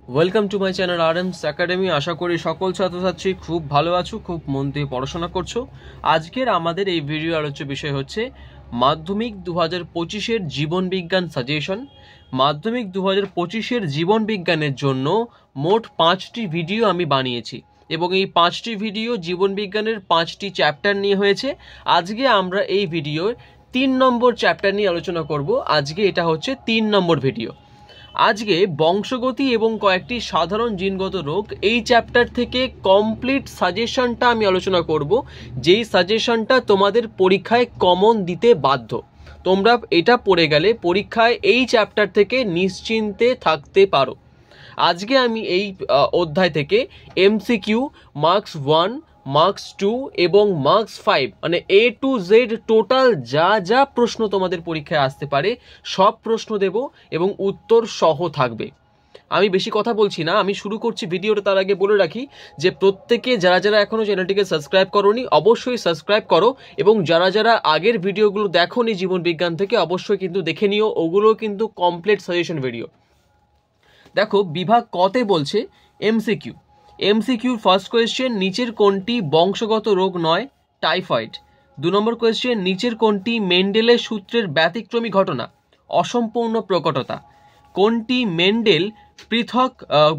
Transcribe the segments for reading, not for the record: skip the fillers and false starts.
Welcome to my channel RMS academy. আশা করি সকল ছাত্রছাত্রী খুব ভালো আছো, খুব মন দিয়ে পড়াশোনা করছো। আজকের আমাদের এই ভিডিও আলোচ্য বিষয় হচ্ছে মাধ্যমিক 2025-এর জীবন বিজ্ঞান সাজেশন। মাধ্যমিক 2025-এর জীবন বিজ্ঞানের জন্য মোট 5টি ভিডিও আমি বানিয়েছি এবং এই 5টি ভিডিও জীবন বিজ্ঞানের 5টি চ্যাপ্টার নিয়ে হয়েছে। আজকে আমরা এই ভিডিওর 3 নম্বর চ্যাপ্টার নিয়ে আলোচনা করব। আজকে এটা হচ্ছে 3 নম্বর ভিডিও। আজকে বংশগতি এবং কয়েকটি সাধারণ জিনগত রোগ এই চ্যাপ্টার থেকে কমপ্লিট সাজেশনটা আমি আলোচনা করব, যেই সাজেশনটা তোমাদের পরীক্ষায় কমন দিতে বাধ্য। তোমরা এটা পড়ে গেলে পরীক্ষায় এই চ্যাপ্টার থেকে নিশ্চিন্তে থাকতে পারো। আজকে আমি এই অধ্যায় থেকে এমসিকিউ মার্কস 1, মার্কস 2 এবং মার্কস 5 মানে A to Z টোটাল যা যা প্রশ্ন তোমাদের পরীক্ষায় আসতে পারে সব প্রশ্ন দেব এবং উত্তর সহ থাকবে। আমি বেশি কথা বলছি না, আমি শুরু করছি ভিডিওটা। তার আগে বলে রাখি যে প্রত্যেকে যারা যারা এখনও চ্যানেলটিকে সাবস্ক্রাইব করোনি অবশ্যই সাবস্ক্রাইব করো, এবং যারা যারা আগের ভিডিওগুলো দেখোনি জীবন বিজ্ঞান থেকে অবশ্যই কিন্তু দেখে নিও, ওগুলো কিন্তু কমপ্লিট সাজেশন ভিডিও। দেখো বিভাগ কতে বলছে এমসিকিউ ফার্স্ট কোয়েশ্চেন, নিচের কোনটি বংশগত রোগ নয়? টাইফয়েড। 2 নম্বর কোয়েশ্চেন, নিচের কোনটি মেন্ডেলের সূত্রের ব্যতিক্রমী ঘটনা? অসম্পূর্ণ প্রকটতা। কোনটি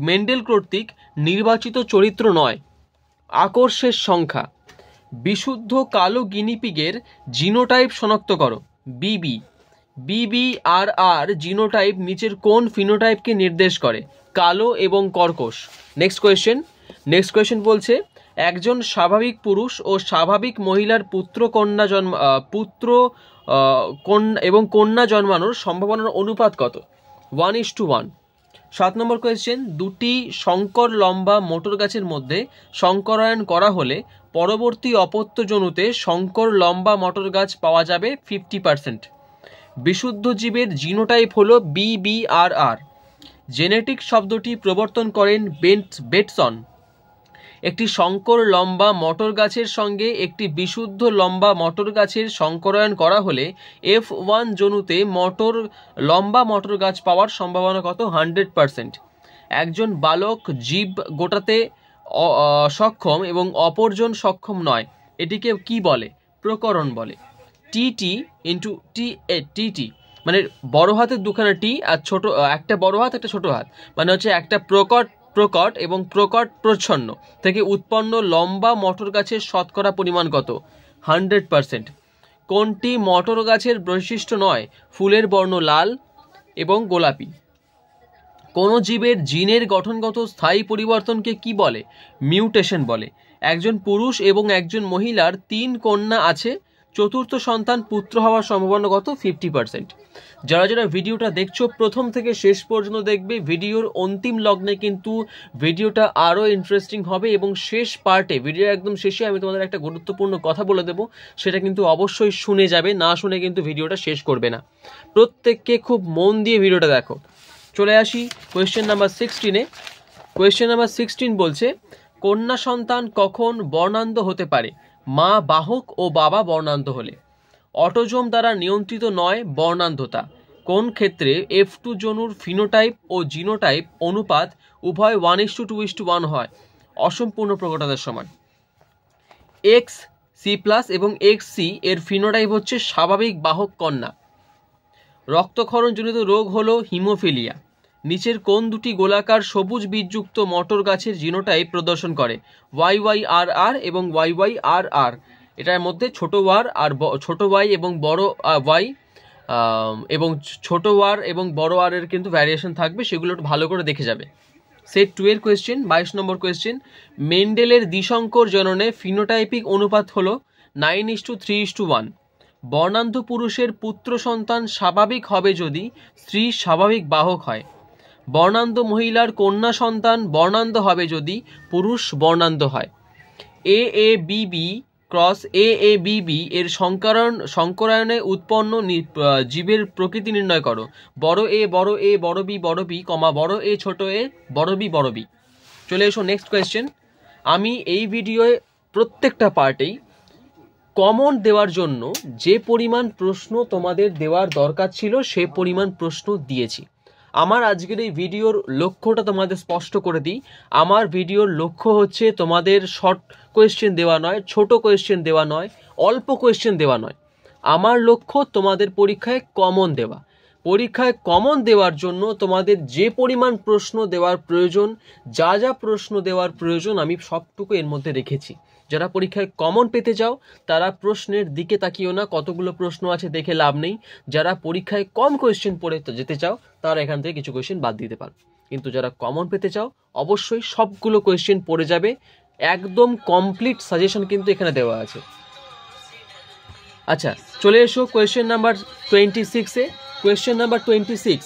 মেন্ডেল কর্তৃক নির্বাচিত চরিত্র নয়? আকর্ষের সংখ্যা। বিশুদ্ধ কালো গিনিপিগের জিনোটাইপ শনাক্ত করো। BBRR জিনোটাইপ নিচের কোন ফিনোটাইপকে নির্দেশ করে? কালো এবং কর্কশ। নেক্সট কোয়েশ্চেন বলছে একজন স্বাভাবিক পুরুষ ও স্বাভাবিক মহিলার কন্যা জন্মানোর সম্ভাবনার অনুপাত কত? 1:1। 7 নম্বর কোয়েশ্চেন, দুটি সংকর লম্বা মোটর গাছের মধ্যে সংকরায়ন করা হলে পরবর্তী অপত্যজনুতে সংকর লম্বা মোটর গাছ পাওয়া যাবে 50%। বিশুদ্ধ জীবের জিনোটাইপ হলো BBRR। জেনেটিক শব্দটি প্রবর্তন করেন বেটসন। একটি সংকর লম্বা মটর গাছের সঙ্গে একটি বিশুদ্ধ লম্বা মটর গাছের সংকরায়ন করা হলে F1 জনুতে লম্বা মটর গাছ পাওয়ার সম্ভাবনা কত? 100%। একজন বালক জীব গোটাতে সক্ষম এবং অপরজন সক্ষম নয়, এটিকে কি বলে? প্রকরণ বলে। TT মানে বড় হাতের দুখানা টি আর ছোট একটা বড় হাত একটা ছোট হাত, মানে হচ্ছে একটা প্রকট এবং প্রকট প্রচ্ছন্ন থেকে উৎপন্ন লম্বা মটর গাছের শতকরা পরিমাণ কত? 100%। কোনটি মটর গাছের বৈশিষ্ট্য নয়? ফুলের বর্ণ লাল এবং গোলাপি। কোন জীবের জিনের গঠনগত স্থায়ী পরিবর্তনকে কি বলে? মিউটেশন বলে। একজন পুরুষ এবং একজন মহিলার 3 কন্যা আছে, চতুর্থ সন্তান পুত্র হওয়ার সম্ভাবনা কত? 50%। যারা যারা ভিডিওটা দেখছো প্রথম থেকে শেষ পর্যন্ত দেখবে, ভিডিওর অন্তিম লগ্নে কিন্তু ভিডিওটা আরও ইন্টারেস্টিং হবে এবং শেষ পার্টে ভিডিওর একদম শেষে আমি তোমাদের একটা গুরুত্বপূর্ণ কথা বলে দেবো, সেটা কিন্তু অবশ্যই শুনে যাবে, না শুনে কিন্তু ভিডিওটা শেষ করবে না। প্রত্যেককে খুব মন দিয়ে ভিডিওটা দেখো। চলে আসি কোয়েশ্চেন নাম্বার 16-এ। কোয়েশ্চেন নাম্বার 16 বলছে কন্যা সন্তান কখন বর্ণান্ধ হতে পারে? মা বাহক ও বাবা বর্ণান্ধ হলে। অটোজোম দ্বারা নিয়ন্ত্রিত নয় বর্ণান্ধতা। কোন ক্ষেত্রে F2 জনুর ফিনোটাইপ ও জিনোটাইপ অনুপাত উভয় 1:2:1 হয়? অসম্পূর্ণ প্রকটতার সমান। XC+ এবং XC এর ফিনোটাইপ হচ্ছে স্বাভাবিক বাহক কন্যা। রক্তক্ষরণজনিত রোগ হলো হিমোফিলিয়া। নিচের কোন দুটি গোলাকার সবুজ বীজযুক্ত মটর গাছের জিনোটাইপ প্রদর্শন করে? YYRR এবং YYRR। এটার মধ্যে ছোট y এবং বড় y এবং ছোট r এবং বড় r এর কিন্তু ভ্যারিয়েশন থাকবে, সেগুলো একটু ভালো করে দেখে যাবে। সেট 2 এর কোয়েশ্চেন, 22 নম্বর কোয়েশ্চেন, মেন্ডেলের দ্বিসংকর জননে ফিনোটাইপিক অনুপাত হলো 9:3:1। বর্ণান্ধ পুরুষের পুত্র সন্তান স্বাভাবিক হবে যদি স্ত্রী স্বাভাবিক বাহক হয়। বর্ণান্ধ মহিলার কন্যা সন্তান বর্ণান্ধ হবে যদি পুরুষ বর্ণান্ধ হয়। AABB ক্রস AABB এর সংকরায়নে উৎপন্ন জীবের প্রকৃতি নির্ণয় করো। বড় এ বড় এ বড় বি বড় বি কমা বড় এ ছোট এ বড় বি। চলে এসো নেক্সট কোয়েশ্চেন। আমি এই ভিডিওয়ে প্রত্যেকটা পার্টেই কমন দেওয়ার জন্য যে পরিমাণ প্রশ্ন তোমাদের দেওয়ার দরকার ছিল সে পরিমাণ প্রশ্ন দিয়েছি। আমার আজকের এই ভিডিওর লক্ষ্যটা তোমাদের স্পষ্ট করে দিই। আমার ভিডিওর লক্ষ্য হচ্ছে তোমাদের শর্ট কোয়েশ্চেন দেওয়া নয়, ছোট কোয়েশ্চেন দেওয়া নয়, অল্প কোয়েশ্চেন দেওয়া নয়। আমার লক্ষ্য তোমাদের পরীক্ষায় কমন দেওয়া। পরীক্ষায় কমন দেওয়ার জন্য তোমাদের যে পরিমাণ প্রশ্ন দেওয়ার প্রয়োজন, যা যা প্রশ্ন দেওয়ার প্রয়োজন আমি সবটুকু এর মধ্যে রেখেছি। যারা পরীক্ষায় কমন পেতে চাও তারা প্রশ্নের দিকে তাকিও না, কতগুলো প্রশ্ন আছে দেখে লাভ নেই। যারা পরীক্ষায় কম কোয়েশ্চেন পড়ে যেতে চাও তারা এখান থেকে কিছু কোয়েশ্চেন বাদ দিতে পারো, কিন্তু যারা কমন পেতে চাও অবশ্যই সবগুলো কোয়েশ্চেন পড়ে যাবে। একদম কমপ্লিট সাজেশন কিন্তু এখানে দেওয়া আছে। আচ্ছা, চলে এসো কোয়েশ্চেন নাম্বার 26-এ। কোয়েশ্চেন নাম্বার 26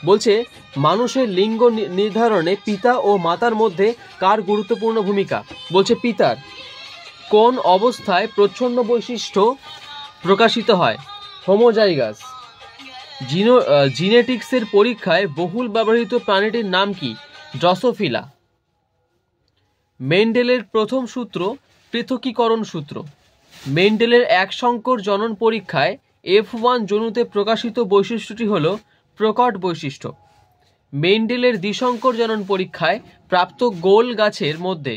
বলছে, মানুষের লিঙ্গ নির্ধারণে পিতা ও মাতার মধ্যে কার গুরুত্বপূর্ণ ভূমিকা? বলছে পিতার। কোন অবস্থায় প্রচ্ছন্ন বৈশিষ্ট্য প্রকাশিত হয়? হোমোজাইগাস। জিনেটিক্সের পরীক্ষায় বহুল ব্যবহৃত প্রাণীটির নাম কি? ড্রসোফিলা। মেন্ডেলের প্রথম সূত্র পৃথকীকরণ সূত্র। মেন্ডেলের এক সংকর জনন পরীক্ষায় F1 জনুতে প্রকাশিত বৈশিষ্ট্যটি হল প্রকট বৈশিষ্ট্য। মেন্ডেলের দ্বিসংকর জনন পরীক্ষায় প্রাপ্ত গোল গাছের মধ্যে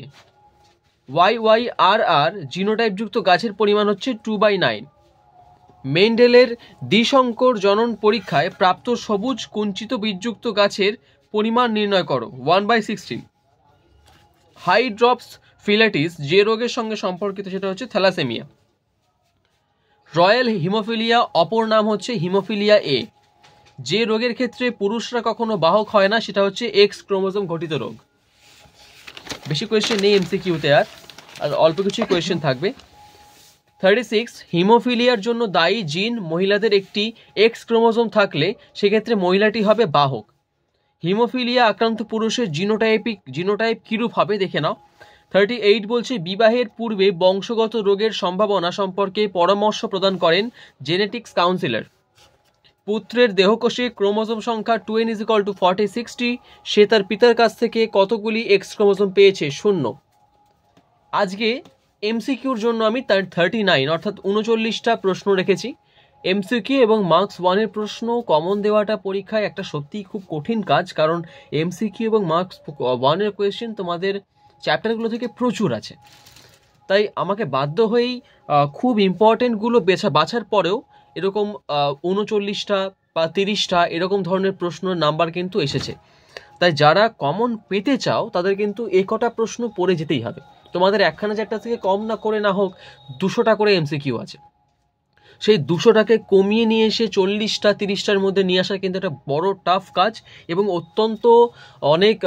YYRR জিনোটাইপযুক্ত গাছের পরিমাণ হচ্ছে 2/9। মেন্ডেলের দ্বিসংকর জনন পরীক্ষায় প্রাপ্ত সবুজ কুঞ্চিত বীজযুক্ত গাছের পরিমাণ নির্ণয় করো, 1/16। হাইড্রপস ফিলাটিস যে রোগের সঙ্গে সম্পর্কিত সেটা হচ্ছে থ্যালাসেমিয়া। রয়্যাল হিমোফিলিয়া অপর নাম হচ্ছে হিমোফিলিয়া এ। যে রোগের ক্ষেত্রে পুরুষরা কখনো বাহক হয় না সেটা হচ্ছে এক্স ক্রোমোজোম ঘটিত রোগ। বেশি কোয়েশ্চেন নেই এমসিকিউতে, আর অল্প কিছুই কোয়েশ্চেন থাকবে। 36, হিমোফিলিয়ার জন্য দায়ী জিন মহিলাদের একটি এক্স ক্রোমোজোম থাকলে সেক্ষেত্রে মহিলাটি হবে বাহক। হিমোফিলিয়া আক্রান্ত পুরুষের জিনোটাইপ কিরূপ হবে দেখে নাও। 38 বলছে, বিবাহের পূর্বে বংশগত রোগের সম্ভাবনা সম্পর্কে পরামর্শ প্রদান করেন জেনেটিক্স কাউন্সিলর। পুত্রের দেহকোষে ক্রোমোজোম সংখ্যা 2n=4060। সে তার পিতার কাছ থেকে কতগুলি এক্স ক্রোমোজোম পেয়েছে? 0। আজকে এমসিকিউর জন্য আমি 39 অর্থাৎ 39টা প্রশ্ন রেখেছি। এমসিকিউ এবং মার্কস 1-এর প্রশ্ন কমন দেওয়াটা পরীক্ষায় একটা সত্যিই খুব কঠিন কাজ, কারণ এমসিকিউ এবং মার্কস 1-এর কোয়েশ্চেন তোমাদের চ্যাপ্টারগুলো থেকে প্রচুর আছে। তাই আমাকে বাধ্য হয়েই খুব ইম্পর্টেন্টগুলো বাছার পরেও এরকম 39টা বা 30টা এরকম ধরনের প্রশ্নের নাম্বার কিন্তু এসেছে। তাই যারা কমন পেতে চাও তাদের কিন্তু এই কটা প্রশ্ন পড়ে যেতেই হবে। তোমাদের একখানা চ্যাপ্টার থেকে কম না করে না হোক 200টা করে এমসিকিউ আছে, সেই 200টাকে কমিয়ে নিয়ে এসে 40টা 30টার মধ্যে নিয়ে আসা কিন্তু একটা বড় টাফ কাজ, এবং অত্যন্ত অনেক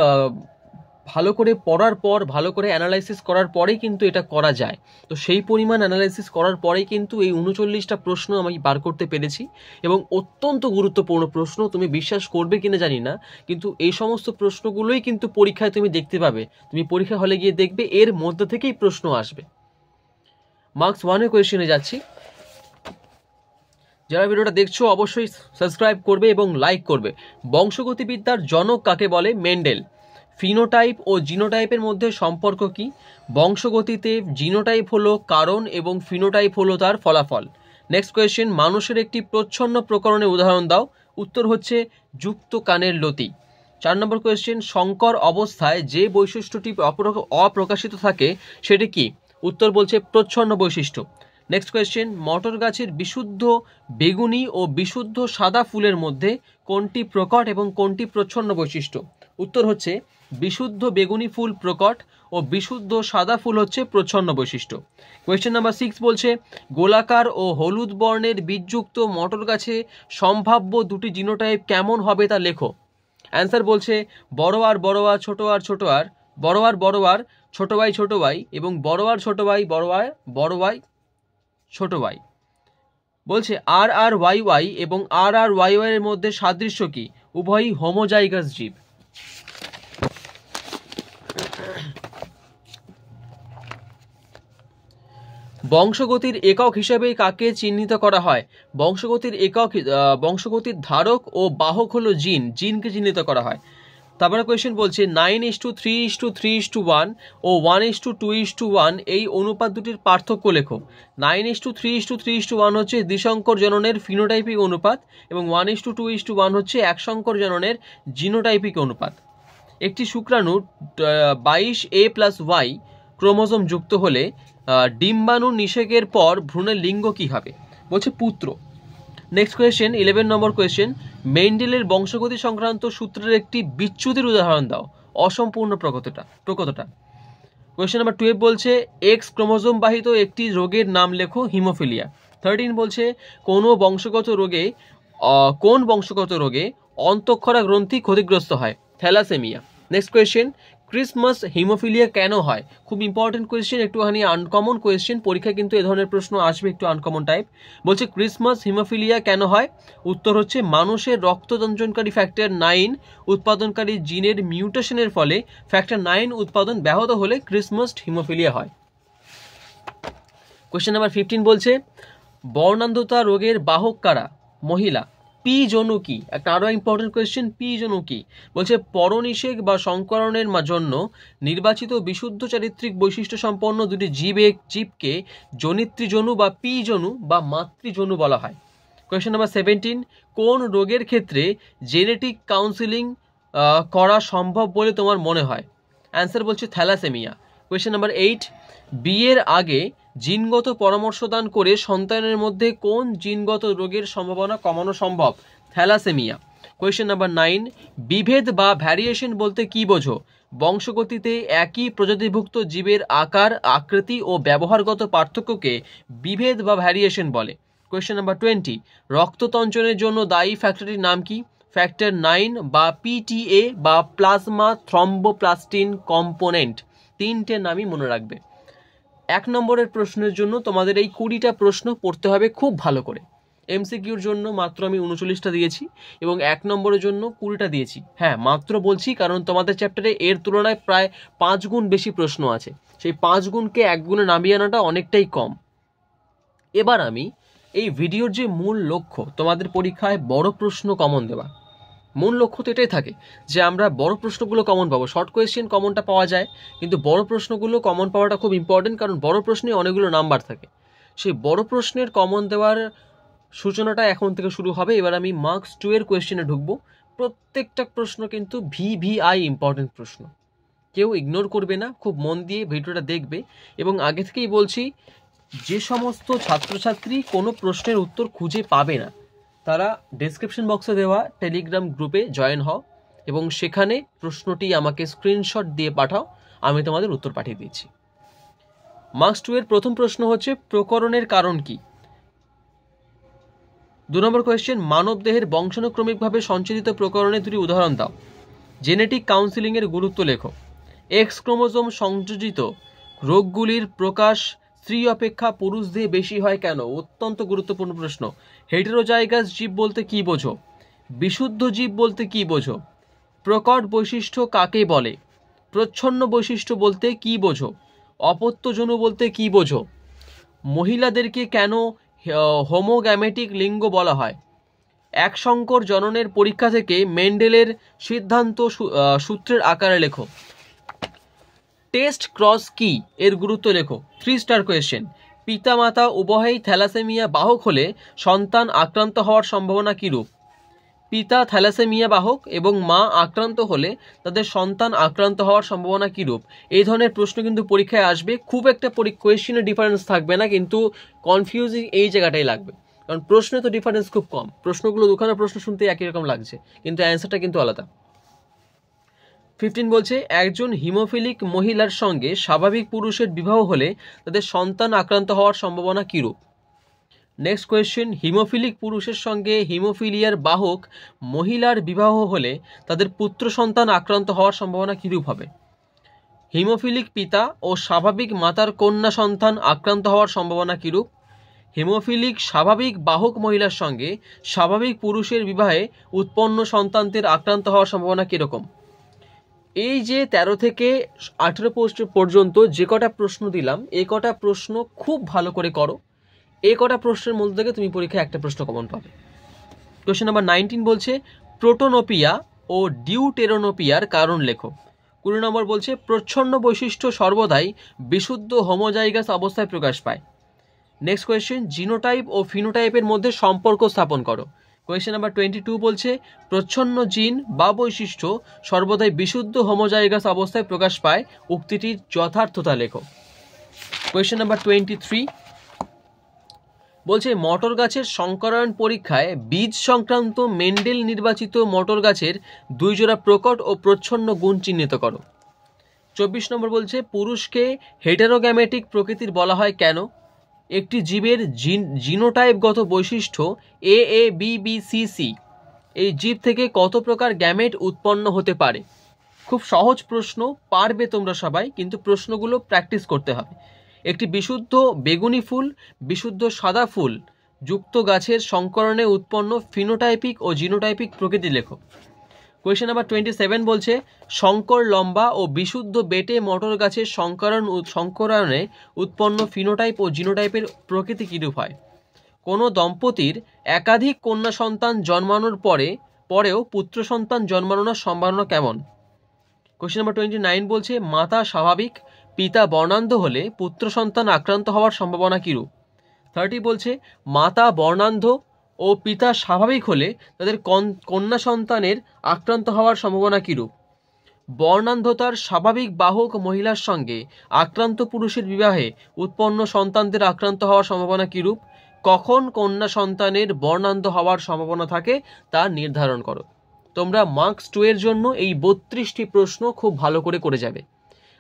ভালো করে পড়ার পর ভালো করে অ্যানালাইসিস করার পরেই কিন্তু এটা করা যায়। তো সেই পরিমাণ অ্যানালাইসিস করার পরেই কিন্তু এই 39টা প্রশ্ন আমি বার করতে পেরেছি, এবং অত্যন্ত গুরুত্বপূর্ণ প্রশ্ন। তুমি বিশ্বাস করবে কিনা জানি না, কিন্তু এই সমস্ত প্রশ্নগুলোই কিন্তু পরীক্ষায় তুমি দেখতে পাবে। তুমি পরীক্ষা হলে গিয়ে দেখবে এর মধ্যে থেকেই প্রশ্ন আসবে। মার্কস 1-এর কোয়েশ্চেনে যাচ্ছি। যারা ভিডিওটা দেখছো অবশ্যই সাবস্ক্রাইব করবে এবং লাইক করবে। বংশগতিবিদ্যার জনক কাকে বলে? মেন্ডেল। ফিনোটাইপ ও জিনোটাইপের মধ্যে সম্পর্ক কি? বংশগতিতে জিনোটাইপ হলো কারণ এবং ফিনোটাইপ হলো তার ফলাফল। নেক্সট কোয়েশ্চেন, মানুষের একটি প্রচ্ছন্ন প্রকরণের উদাহরণ দাও। উত্তর হচ্ছে যুক্ত কানের লতি। 4 নম্বর কোয়েশ্চেন, সংকর অবস্থায় যে বৈশিষ্ট্যটি অপ্রকাশিত থাকে সেটি কি? উত্তর বলছে প্রচ্ছন্ন বৈশিষ্ট্য। নেক্সট কোয়েশ্চেন, মটর গাছের বিশুদ্ধ বেগুনি ও বিশুদ্ধ সাদা ফুলের মধ্যে কোনটি প্রকট এবং কোনটি প্রচ্ছন্ন বৈশিষ্ট্য? উত্তর হচ্ছে বিশুদ্ধ বেগুনি ফুল প্রকট ও বিশুদ্ধ সাদা ফুল হচ্ছে প্রচ্ছন্ন বৈশিষ্ট্য। কোয়েশ্চেন নাম্বার 6 বলছে, গোলাকার ও হলুদ বর্ণের বীজযুক্ত মটর গাছে সম্ভাব্য দুটি জিনোটাইপ কেমন হবে তা লেখো। অ্যান্সার বলছে বড় আর বড় আর ছোট আর ছোট আর, বড় আর বড় আর, ছোট ওয়াই এবং বড় আর ছোট ওয়াই ছোট ওয়াই। বলছে আর আর ওয়াই এবং আর আর ওয়াই এর মধ্যে সাদৃশ্য কি? উভয়ই হোমোজাইগাস জীব। বংশগতির একক হিসেবে কাকে চিহ্নিত করা হয়? বংশগতির ধারক ও বাহক হলো জিনকে চিহ্নিত করা হয়। তারপরে কোয়েশ্চেন বলছে 9:3:3:1 ও 1:2:1 এই অনুপাত দুটির পার্থক্য লেখো। 9:3:3:1 হচ্ছে দ্বিসংকর জননের ফিনোটাইপিক অনুপাত এবং 1:2:1 হচ্ছে একসংকর জননের জিনোটাইপিক অনুপাত। একটি শুক্রাণু 22A+Y ক্রোমোজোম যুক্ত হলে ডিম্বাণু নিষেকের পর ভ্রূণের লিঙ্গ কী হবে? বলছে পুত্র। নেক্সট কোয়েশ্চেন 11 নম্বর কোয়েশ্চেন, মেন্ডেলের বংশগতি সংক্রান্ত সূত্রের একটি বিচ্যুতির উদাহরণ দাও। অসম্পূর্ণ প্রকৃতটা। কোয়েশ্চেন নাম্বার 12 বলছে এক্স ক্রোমোজোম বাহিত একটি রোগের নাম লেখো, হিমোফিলিয়া। 13 বলছে কোন বংশগত রোগে অন্তঃক্ষরা গ্রন্থি ক্ষতিগ্রস্ত হয়? Thalassaemia. Next question, Christmas haemophilia কেন হয়? খুব ইম্পর্টেন্ট কোয়েশ্চেন, একটুখানি আনকমন কোয়েশ্চেন, পরীক্ষায় কিন্তু এ ধরনের প্রশ্ন আসবে, একটু আনকমন টাইপ। বলছে ক্রিসমাস হিমোফিলিয়া কেন হয়? উত্তর হচ্ছে মানুষের রক্ততঞ্চনকারী ফ্যাক্টর 9 উৎপাদনকারী জিনের মিউটেশনের ফলে ফ্যাক্টর 9 উৎপাদন ব্যাহত হলে ক্রিসমাস হিমোফিলিয়া হয়। কোয়েশ্চেন নাম্বার 15 বলছে বর্ণান্ধতা রোগের বাহক কারা? মহিলা। পি জনু কি? একটা আরো ইম্পর্টেন্ট কোয়েশ্চেন, পি জনু কি? বলছে পরনিষেক বা সংকরণের জন্য নির্বাচিত বিশুদ্ধ চারিত্রিক বৈশিষ্ট্য সম্পন্ন দুটি জীবকে জনিত্রী জনু বা পি জনু বা মাতৃজনু বলা হয়। কোয়েশ্চেন নাম্বার 17, কোন রোগের ক্ষেত্রে জেনেটিক কাউন্সিলিং করা সম্ভব বলে তোমার মনে হয়? অ্যান্সার বলছে থ্যালাসেমিয়া। কোয়েশ্চেন নাম্বার 8, বিয়ের আগে জিনগত পরামর্শদান করে সন্তানের মধ্যে কোন জিনগত রোগের সম্ভাবনা কমানো সম্ভব? থ্যালাসেমিয়া। কোয়েশ্চেন নাম্বার 9, বিভেদ বা ভ্যারিয়েশন বলতে কি বোঝো? বংশগতিতে একই প্রজাতিভুক্ত জীবের আকার, আকৃতি ও ব্যবহারগত পার্থক্যকে বিভেদ বা ভ্যারিয়েশন বলে। কোয়েশ্চেন নাম্বার 20, রক্ততঞ্চনের জন্য দায়ী ফ্যাক্টরটির নাম কি? ফ্যাক্টর 9 বা পিটিএ বা প্লাজমা থ্রম্বোপ্লাস্টিন কম্পোনেন্ট। তিনটে নামই মনে রাখবে। 1 নম্বরের প্রশ্নের জন্য তোমাদের এই 20টা প্রশ্ন পড়তে হবে খুব ভালো করে। এমসিকিউর জন্য মাত্র আমি 39টা দিয়েছি এবং 1 নম্বরের জন্য 20টা দিয়েছি। হ্যাঁ, মাত্র বলছি কারণ তোমাদের চ্যাপ্টারে এর তুলনায় প্রায় 5 গুণ বেশি প্রশ্ন আছে। সেই 5 গুণকে 1 গুণে নামিয়ে আনাটা অনেকটাই কম। এবার আমি এই ভিডিওর যে মূল লক্ষ্য, তোমাদের পরীক্ষায় বড় প্রশ্ন কমন দেওয়া। মূল লক্ষ্য তো এটাই থাকে যে আমরা বড় প্রশ্নগুলো কমন পাবো। শর্ট কোয়েশ্চেন কমনটা পাওয়া যায়, কিন্তু বড় প্রশ্নগুলো কমন পাওয়াটা খুব ইম্পর্টেন্ট, কারণ বড় প্রশ্নে অনেকগুলো নাম্বার থাকে। সেই বড় প্রশ্নের কমন দেওয়ার সূচনাটা এখন থেকে শুরু হবে। এবার আমি মার্কস 2 এর কোয়েশ্চেনে ঢুকবো। প্রত্যেকটা প্রশ্ন কিন্তু ভিভিআই ইম্পর্টেন্ট প্রশ্ন, কেউ ইগনোর করবে না, খুব মন দিয়ে ভিডিওটা দেখবে। এবং আগে থেকেই বলছি, যে সমস্ত ছাত্রছাত্রী কোনো প্রশ্নের উত্তর খুঁজে পাবে না তারা ডেসক্রিপশন বক্সে দেওয়া টেলিগ্রাম গ্রুপে জয়েন হও এবং সেখানে প্রশ্নটি আমাকে স্ক্রিনশট দিয়ে পাঠাও, আমি তোমাদের উত্তর পাঠিয়ে দিচ্ছি। মার্কস 2 এর প্রথম প্রশ্ন হচ্ছে প্রকরণের কারণ কি? 2 নম্বর কোয়েশ্চেন, মানব দেহের বংশানুক্রমিকভাবে সঞ্চালিত প্রকরণের দুটি উদাহরণ দাও। জেনেটিক কাউন্সিলিং এর গুরুত্ব লেখো। এক্স ক্রোমোজোম সংযোজিত রোগগুলির প্রকাশ স্ত্রী অপেক্ষা পুরুষ দেহে বেশি হয় কেন? অত্যন্ত গুরুত্বপূর্ণ প্রশ্ন। হেটেরোজাইগাস জীব বলতে কি বোঝো? বিশুদ্ধ জীব বলতে কি বোঝো? প্রকট বৈশিষ্ট্য কাকে বলে? প্রচ্ছন্ন বৈশিষ্ট্য বলতে কি বোঝো? অপত্যজনু বলতে কি বোঝো? মহিলাদেরকে কেন হোমোগ্যামেটিক লিঙ্গ বলা হয়? একসংকর জননের পরীক্ষা থেকে মেন্ডেলের সিদ্ধান্ত সূত্রের আকারে লেখো। টেস্ট ক্রস কি এর গুরুত্ব লেখো। 3 স্টার কোয়েশ্চেন। পিতামাতা উভয়ই থ্যালাসেমিয়া বাহক হলে সন্তান আক্রান্ত হওয়ার সম্ভাবনা কিরূপ? পিতা থ্যালাসেমিয়া বাহক এবং মা আক্রান্ত হলে তাদের সন্তান আক্রান্ত হওয়ার সম্ভাবনা কিরূপ? এই ধরনের প্রশ্ন কিন্তু পরীক্ষায় আসবে। খুব একটা কোয়েশ্চেনের ডিফারেন্স থাকবে না, কিন্তু কনফিউজিং এই জায়গাটাই লাগবে, কারণ প্রশ্নে তো ডিফারেন্স খুব কম। প্রশ্নগুলো দুখানা প্রশ্ন শুনতে একই রকম লাগছে, কিন্তু অ্যান্সারটা কিন্তু আলাদা। 15 বলছে একজন হিমোফিলিক মহিলার সঙ্গে স্বাভাবিক পুরুষের বিবাহ হলে তাদের সন্তান আক্রান্ত হওয়ার সম্ভাবনা কিরূপ? নেক্সট কোয়েশ্চেন, হিমোফিলিক পুরুষের সঙ্গে হিমোফিলিয়ার বাহক মহিলার বিবাহ হলে তাদের পুত্র সন্তান আক্রান্ত হওয়ার সম্ভাবনা কিরূপ হবে? হিমোফিলিক পিতা ও স্বাভাবিক মাতার কন্যা সন্তান আক্রান্ত হওয়ার সম্ভাবনা কিরূপ? হিমোফিলিক স্বাভাবিক বাহক মহিলার সঙ্গে স্বাভাবিক পুরুষের বিবাহে উৎপন্ন সন্তানদের আক্রান্ত হওয়ার সম্ভাবনা কীরকম? এই যে 13 থেকে 18 পর্যন্ত যে কটা প্রশ্ন দিলাম, এই কটা প্রশ্ন খুব ভালো করে করো। এই কটা প্রশ্নের মধ্যে থেকে তুমি পরীক্ষায় একটা প্রশ্ন কমন পাবে। কোয়েশ্চেন নাম্বার 19 বলছে প্রোটোনোপিয়া ও ডিউটেরোনোপিয়ার কারণ লেখো। 20 নম্বর বলছে প্রচ্ছন্ন বৈশিষ্ট্য সর্বদাই বিশুদ্ধ হোমোজাইগাস অবস্থায় প্রকাশ পায়। নেক্সট কোয়েশ্চেন, জিনোটাইপ ও ফিনোটাইপের মধ্যে সম্পর্ক স্থাপন করো। কোয়েশ্চেন নাম্বার 22 বলছে প্রচ্ছন্ন জিন বা বৈশিষ্ট্য সর্বদাই বিশুদ্ধ হোমোজাইগাস অবস্থায় প্রকাশ পায়, উক্তিটির যথার্থতা লেখো। কোয়েশ্চেন নাম্বার 23 বলছে মটর গাছের সংকরায়ন পরীক্ষায় বীজ সংক্রান্ত মেন্ডেল নির্বাচিত মটর গাছের 2 জোড়া প্রকট ও প্রচ্ছন্ন গুণ চিহ্নিত করো। 24 নম্বর বলছে পুরুষকে হেটেরোগ্যামেটিক প্রকৃতির বলা হয় কেন? একটি জীবের জিনোটাইপগত বৈশিষ্ট্য AABBCC, এই জীব থেকে কত প্রকার গ্যামেট উৎপন্ন হতে পারে? খুব সহজ প্রশ্ন, পারবে তোমরা সবাই, কিন্তু প্রশ্নগুলো প্র্যাকটিস করতে হবে। একটি বিশুদ্ধ বেগুনি ফুল, বিশুদ্ধ সাদা ফুল যুক্ত গাছের সংকরণে উৎপন্ন ফিনোটাইপিক ও জিনোটাইপিক প্রকৃতি লেখো। কোয়েশ্চেন নাম্বার 27 বলছে সংকর লম্বা ও বিশুদ্ধ বেটে মটর গাছের সংকরায়নে উৎপন্ন ফিনোটাইপ ও জিনোটাইপের প্রকৃতি কিরূপ হয়? কোনো দম্পতির একাধিক কন্যা সন্তান জন্মানোর পরেও পুত্র সন্তান জন্মানোর সম্ভাবনা কেমন? কোয়েশ্চেন নাম্বার 29 বলছে মাতা স্বাভাবিক, পিতা বর্ণান্ধ হলে পুত্র সন্তান আক্রান্ত হওয়ার সম্ভাবনা কিরূপ? 30 বলছে মাতা বর্ণান্ধ ও পিতা স্বাভাবিক হলে তাদের কন্যা সন্তানের আক্রান্ত হওয়ার সম্ভাবনা কিরূপ? বর্ণান্ধতার স্বাভাবিক বাহক মহিলার সঙ্গে আক্রান্ত পুরুষের বিবাহে উৎপন্ন সন্তানদের আক্রান্ত হওয়ার সম্ভাবনা কিরূপ? কখন কন্যা সন্তানের বর্ণান্ধ হওয়ার সম্ভাবনা থাকে তা নির্ধারণ করো। তোমরা মার্কস 2 এর জন্য এই 32টি প্রশ্ন খুব ভালো করে যাবে।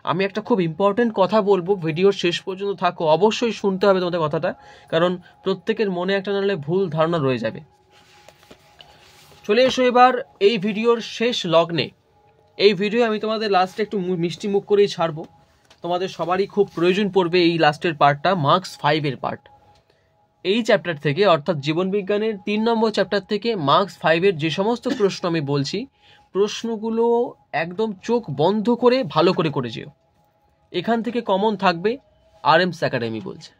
আমি একটা খুব ইম্পর্টেন্ট কথা বলবো, ভিডিওর শেষ পর্যন্ত থাকো, অবশ্যই শুনতে হবে তোমাদের কথাটা, কারণ প্রত্যেকের মনে একটা নাহলে ভুল ধারণা রয়ে যাবে। চলে এসো এবার এই ভিডিওর শেষ লগ্নে। এই ভিডিও আমি তোমাদের লাস্টে একটু মিষ্টি মুখ করেই ছাড়বো, তোমাদের সবারই খুব প্রয়োজন পড়বে এই লাস্টের পার্টটা, মার্কস 5 এর পার্ট। এই চ্যাপ্টার থেকে অর্থাৎ জীবনবিজ্ঞানের 3 নম্বর চ্যাপ্টার থেকে মার্কস 5 এর যে সমস্ত প্রশ্ন আমি বলছি, প্রশ্নগুলো একদম চোখ বন্ধ করে ভালো করে যেও। এখান থেকে কমন থাকবে, আরএমস একাডেমি বলছে।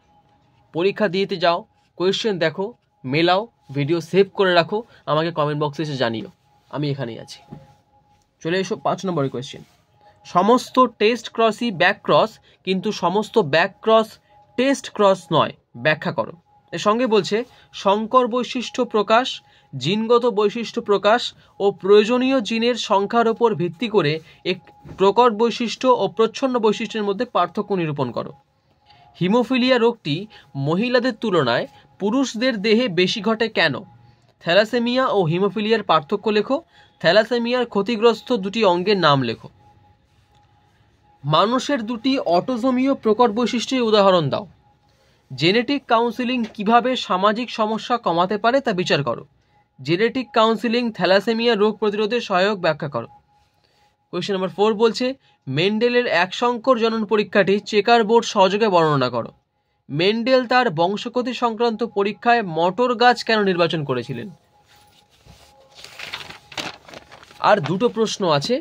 পরীক্ষা দিতে যাও, কোয়েশ্চেন দেখো, মেলাও, ভিডিও সেভ করে রাখো, আমাকে কমেন্ট বক্সে এসে জানিও, আমি এখানেই আছি। চলে এসো 5 নম্বরের কোয়েশ্চেন। সমস্ত টেস্ট ক্রসই ব্যাক ক্রস, কিন্তু সমস্ত ব্যাক ক্রস টেস্ট ক্রস নয়, ব্যাখ্যা করো। এর সঙ্গে বলছে সংকর বৈশিষ্ট্য প্রকাশ, জিনগত বৈশিষ্ট্য প্রকাশ ও প্রয়োজনীয় জিনের সংখ্যার উপর ভিত্তি করে এক প্রকট বৈশিষ্ট্য ও প্রচ্ছন্ন বৈশিষ্ট্যের মধ্যে পার্থক্য নিরূপণ করো। হিমোফিলিয়া রোগটি মহিলাদের তুলনায় পুরুষদের দেহে বেশি ঘটে কেন? থ্যালাসেমিয়া ও হিমোফিলিয়ার পার্থক্য লেখো। থ্যালাসেমিয়ার ক্ষতিগ্রস্ত দুটি অঙ্গের নাম লেখো। মানুষের দুটি অটোজোমীয় প্রকট বৈশিষ্ট্যের উদাহরণ দাও। জেনেটিক কাউন্সিলিং কিভাবে সামাজিক সমস্যা কমাতে পারে তা বিচার করো। জেনেটিক কাউন্সিলিং থ্যালাসেমিয়া রোগ প্রতিরোধে সহায়ক, ব্যাখ্যা করো। কোয়েশ্চেন নাম্বার 4 বলছে মেন্ডেলের এক সংকর জনন পরীক্ষাটি চেকার বোর্ড সহযোগে বর্ণনা করো। মেন্ডেল তার বংশগতি সংক্রান্ত পরীক্ষায় মটর গাছ কেন নির্বাচন করেছিলেন? আর দুটো প্রশ্ন আছে,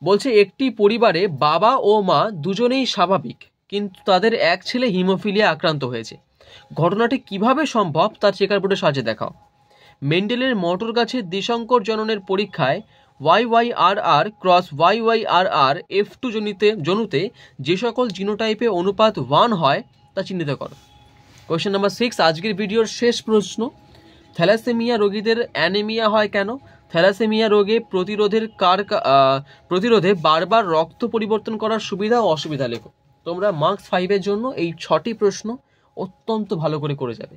বলছে একটি পরিবারে বাবা ও মা দুজনেই স্বাভাবিক, কিন্তু তাদের এক ছেলে হিমোফিলিয়া আক্রান্ত হয়েছে, ঘটনাটি কিভাবে সম্ভব তার চেকার বোর্ডের সাহায্যে দেখাও। মেন্ডেলের মটর গাছের দ্বিসংকর জননের পরীক্ষায় YYRR ক্রস YYRR F2 জনুতে যে সকল জিনোটাইপে অনুপাত 1 হয় তা চিহ্নিত করো। কোয়েশ্চেন নাম্বার 6 আজকের ভিডিওর শেষ প্রশ্ন। থ্যালাসেমিয়া রোগীদের অ্যানিমিয়া হয় কেন? থ্যালাসেমিয়া রোগে প্রতিরোধে বারবার রক্ত পরিবর্তন করার সুবিধা ও অসুবিধা লেখো। তোমরা মার্কস 5 এর জন্য এই 6টি প্রশ্ন অত্যন্ত ভালো করে যাবে।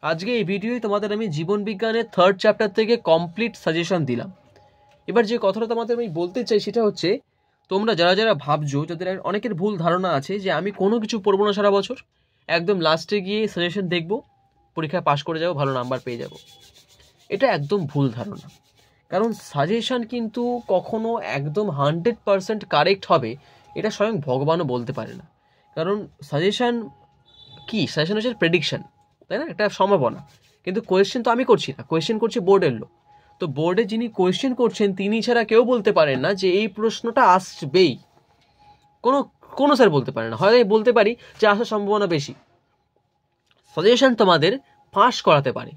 আজকে এই ভিডিওয় তোমাদের আমি জীবনবিজ্ঞানের 3rd চ্যাপ্টার থেকে কমপ্লিট সাজেশন দিলাম। এবার যে কথাটা তোমাদের আমি বলতে চাই সেটা হচ্ছে, তোমরা যারা ভাবছো, যাদের অনেকের ভুল ধারণা আছে যে আমি কোনো কিছু পড়বো না সারা বছর, একদম লাস্টে গিয়ে সাজেশন দেখবো, পরীক্ষায় পাশ করে যাবো, ভালো নাম্বার পেয়ে যাব, এটা একদম ভুল ধারণা। কারণ সাজেশন কিন্তু কখনো একদম 100% কারেক্ট হবে এটা স্বয়ং ভগবানও বলতে পারে না। কারণ সাজেশন কি? সাজেশন হচ্ছে প্রেডিকশন, তাই না? একটা সম্ভাবনা। কিন্তু কোয়েশ্চেন তো আমি করছি না, কোয়েশ্চেন করছে বোর্ডের লোক। তো বোর্ডে যিনি কোয়েশ্চেন করছেন তিনি ছাড়া কেউ বলতে পারেন না যে এই প্রশ্নটা আসবেই। কোনো স্যার বলতে পারে না, হয়তো বলতে পারি যে আসার সম্ভাবনা বেশি। সাজেশন তোমাদের পাস করাতে পারে,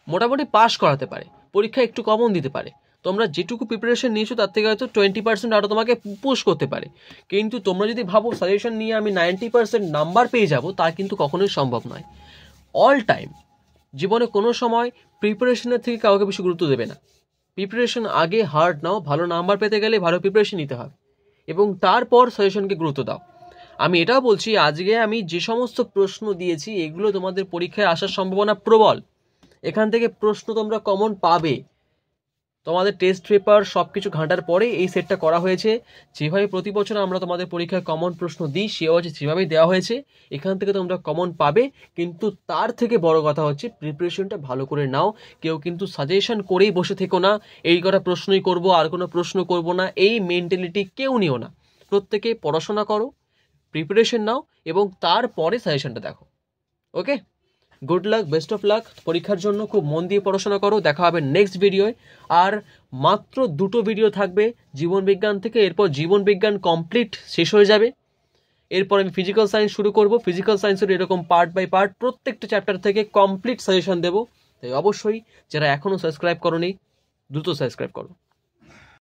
মোটামুটি পাস করাতে পারে, পরীক্ষা একটু কমন দিতে পারে, তোমরা যেটুকু প্রিপারেশন নিয়েছো তার থেকে হয়তো 20% আরও তোমাকে পুশ করতে পারে। কিন্তু তোমরা যদি ভাবো সাজেশন নিয়ে আমি 90% নাম্বার পেয়ে যাব, তা কিন্তু কখনোই সম্ভব নয়। অল টাইম জীবনে কোনো সময় প্রিপারেশনের থেকে কাউকে বেশি গুরুত্ব দেবে না। প্রিপারেশন আগে হার্ড নাও, ভালো নাম্বার পেতে গেলে ভালো প্রিপারেশন নিতে হবে এবং তারপর সাজেশনকে গুরুত্ব দাও। আমি এটাও বলছি, আজকে আমি যে সমস্ত প্রশ্ন দিয়েছি এগুলো তোমাদের পরীক্ষায় আসার সম্ভাবনা প্রবল। এখান থেকে প্রশ্ন তোমরা কমন পাবে। তোমাদের টেস্ট পেপার সব কিছু ঘাঁটার পরে এই সেটটা করা হয়েছে। যেভাবে প্রতি বছর আমরা তোমাদের পরীক্ষায় কমন প্রশ্ন দিই সেভাবেই দেওয়া হয়েছে। এখান থেকে তোমরা কমন পাবে, কিন্তু তার থেকে বড় কথা হচ্ছে প্রিপারেশনটা ভালো করে নাও। কেউ কিন্তু সাজেশন করেই বসে থেকো না, এই কটা প্রশ্নই করব আর কোনো প্রশ্ন করব না, এই মেন্টালিটি কেউ নিও না। প্রত্যেকে পড়াশোনা করো, প্রিপারেশন নাও এবং তারপরে সাজেশনটা দেখো। Okay, good luck, best of luck পরীক্ষার জন্য। খুব মন দিয়ে পড়াশোনা করো। দেখা হবে নেক্সট ভিডিওয়। আর মাত্র 2টো ভিডিও থাকবে জীবন বিজ্ঞান থেকে, এরপর জীবন বিজ্ঞান কমপ্লিট শেষ হয়ে যাবে। এরপর আমি ফিজিক্যাল সায়েন্স শুরু করব। ফিজিক্যাল সায়েন্সের এরকম পার্ট বাই পার্ট প্রত্যেকটা চ্যাপ্টার থেকে কমপ্লিট সাজেশন দেবো। তাই অবশ্যই যারা এখনও সাবস্ক্রাইব করোনি দ্রুত সাবস্ক্রাইব করো।